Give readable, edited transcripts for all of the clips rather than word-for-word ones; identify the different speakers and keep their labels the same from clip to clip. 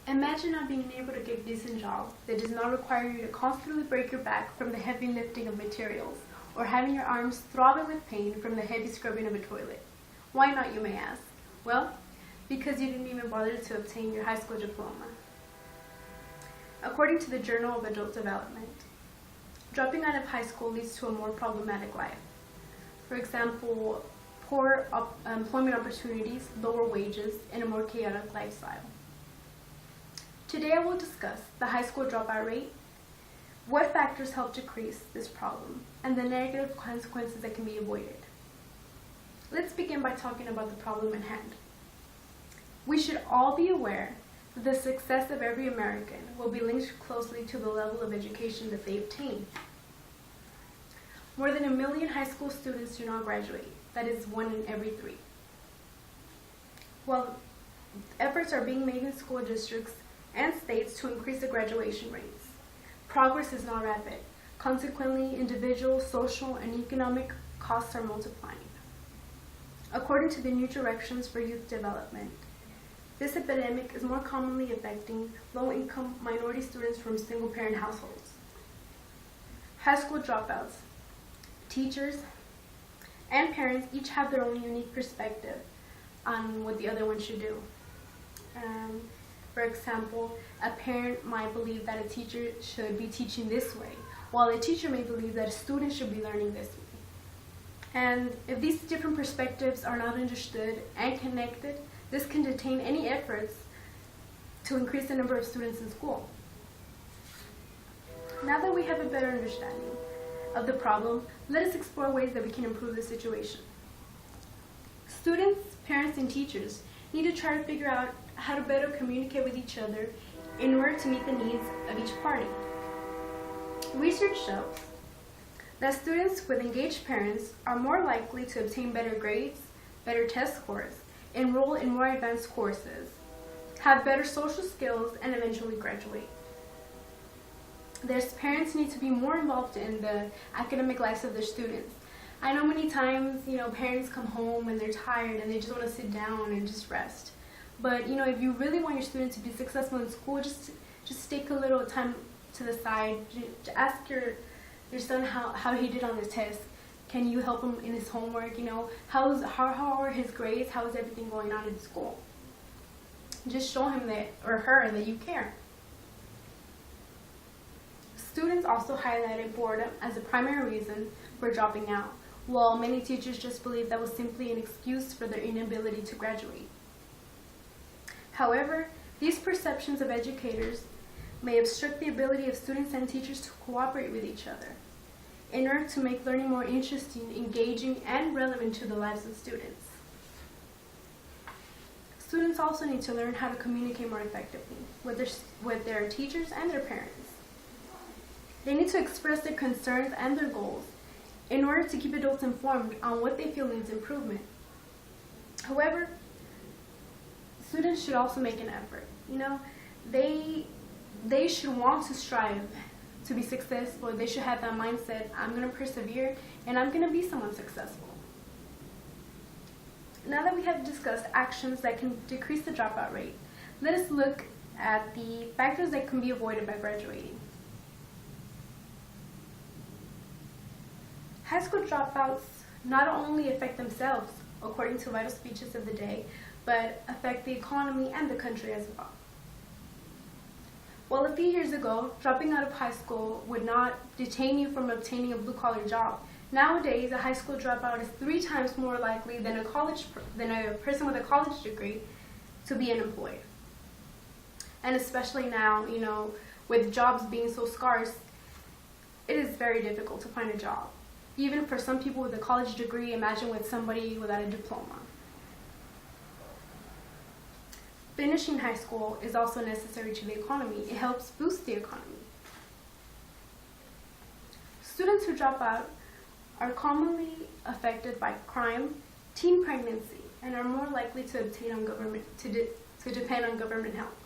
Speaker 1: Imagine not being able to get a decent job that does not require you to constantly break your back from the heavy lifting of materials, or having your arms throbbing with pain from the heavy scrubbing of a toilet. Why not, you may ask? Well, because you didn't even bother to obtain your high school diploma. According to the Journal of Adult Development, dropping out of high school leads to a more problematic life. For example, poor employment opportunities, lower wages, and a more chaotic lifestyle. Today I will discuss the high school dropout rate, what factors help decrease this problem, and the negative consequences that can be avoided. Let's begin by talking about the problem at hand. We should all be aware that the success of every American will be linked closely to the level of education that they obtain. More than 1 million high school students do not graduate. That is 1 in every 3. While efforts are being made in school districts and states to increase the graduation rates, progress is not rapid. Consequently, individual, social, and economic costs are multiplying. According to the New Directions for Youth Development, this epidemic is more commonly affecting low-income minority students from single-parent households. High school dropouts, teachers, and parents each have their own unique perspective on what the other one should do. For example, a parent might believe that a teacher should be teaching this way, while a teacher may believe that a student should be learning this way. And if these different perspectives are not understood and connected, this can detain any efforts to increase the number of students in school. Now that we have a better understanding of the problem, let us explore ways that we can improve the situation. Students, parents, and teachers need to try to figure out how to better communicate with each other in order to meet the needs of each party. Research shows that students with engaged parents are more likely to obtain better grades, better test scores, enroll in more advanced courses, have better social skills, and eventually graduate. Their parents need to be more involved in the academic lives of their students. I know many times, parents come home and they're tired and they just want to sit down and just rest. But, if you really want your student to be successful in school, just take a little time to the side. Ask your son how he did on the test. Can you help him in his homework? How are his grades? How is everything going on in school? Just show him or her that you care. Students also highlighted boredom as a primary reason for dropping out, while many teachers just believe that was simply an excuse for their inability to graduate. However, these perceptions of educators may obstruct the ability of students and teachers to cooperate with each other in order to make learning more interesting, engaging, and relevant to the lives of students. Students also need to learn how to communicate more effectively with their teachers and their parents. They need to express their concerns and their goals in order to keep adults informed on what they feel needs improvement. However, students should also make an effort. They should want to strive to be successful. They should have that mindset, I'm going to persevere and I'm going to be someone successful. Now that we have discussed actions that can decrease the dropout rate, let us look at the factors that can be avoided by graduating. High school dropouts not only affect themselves, according to vital speeches of the day, but affect the economy and the country as well. Well, a few years ago, dropping out of high school would not detain you from obtaining a blue-collar job. Nowadays, a high school dropout is 3 times more likely than a person with a college degree to be unemployed. And especially now, with jobs being so scarce, it is very difficult to find a job. Even for some people with a college degree, imagine with somebody without a diploma. Finishing high school is also necessary to the economy. It helps boost the economy. Students who drop out are commonly affected by crime, teen pregnancy, and are more likely to obtain on to depend on government help.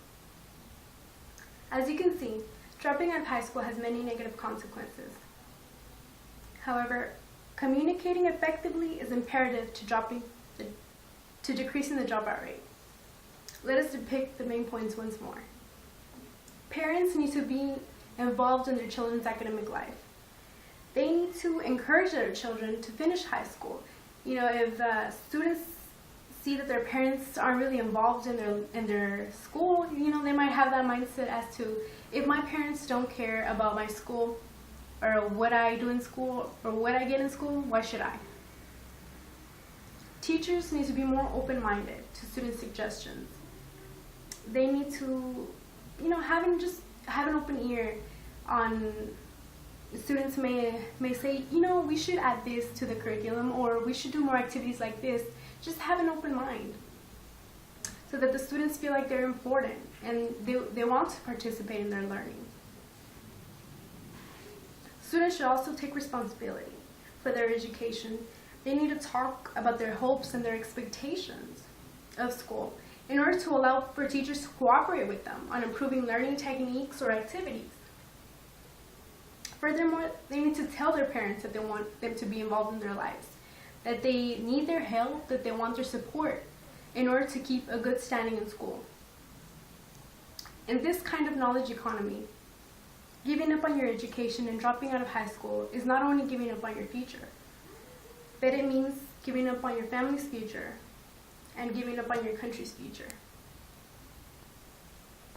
Speaker 1: As you can see, dropping out of high school has many negative consequences. However, communicating effectively is imperative to decreasing the dropout rate. Let us depict the main points once more. Parents need to be involved in their children's academic life. They need to encourage their children to finish high school. You know, if students see that their parents aren't really involved in their school, you know, they might have that mindset as to, if my parents don't care about my school or what I do in school or what I get in school, why should I? Teachers need to be more open-minded to student suggestions. They need to, you know, have an open ear on. Students may say, you know, we should add this to the curriculum, or we should do more activities like this. Just have an open mind so that the students feel like they're important and they want to participate in their learning. Students should also take responsibility for their education. They need to talk about their hopes and their expectations of school in order to allow for teachers to cooperate with them on improving learning techniques or activities. Furthermore, they need to tell their parents that they want them to be involved in their lives, that they need their help, that they want their support in order to keep a good standing in school. In this kind of knowledge economy, giving up on your education and dropping out of high school is not only giving up on your future, but it means giving up on your family's future and giving up on your country's future.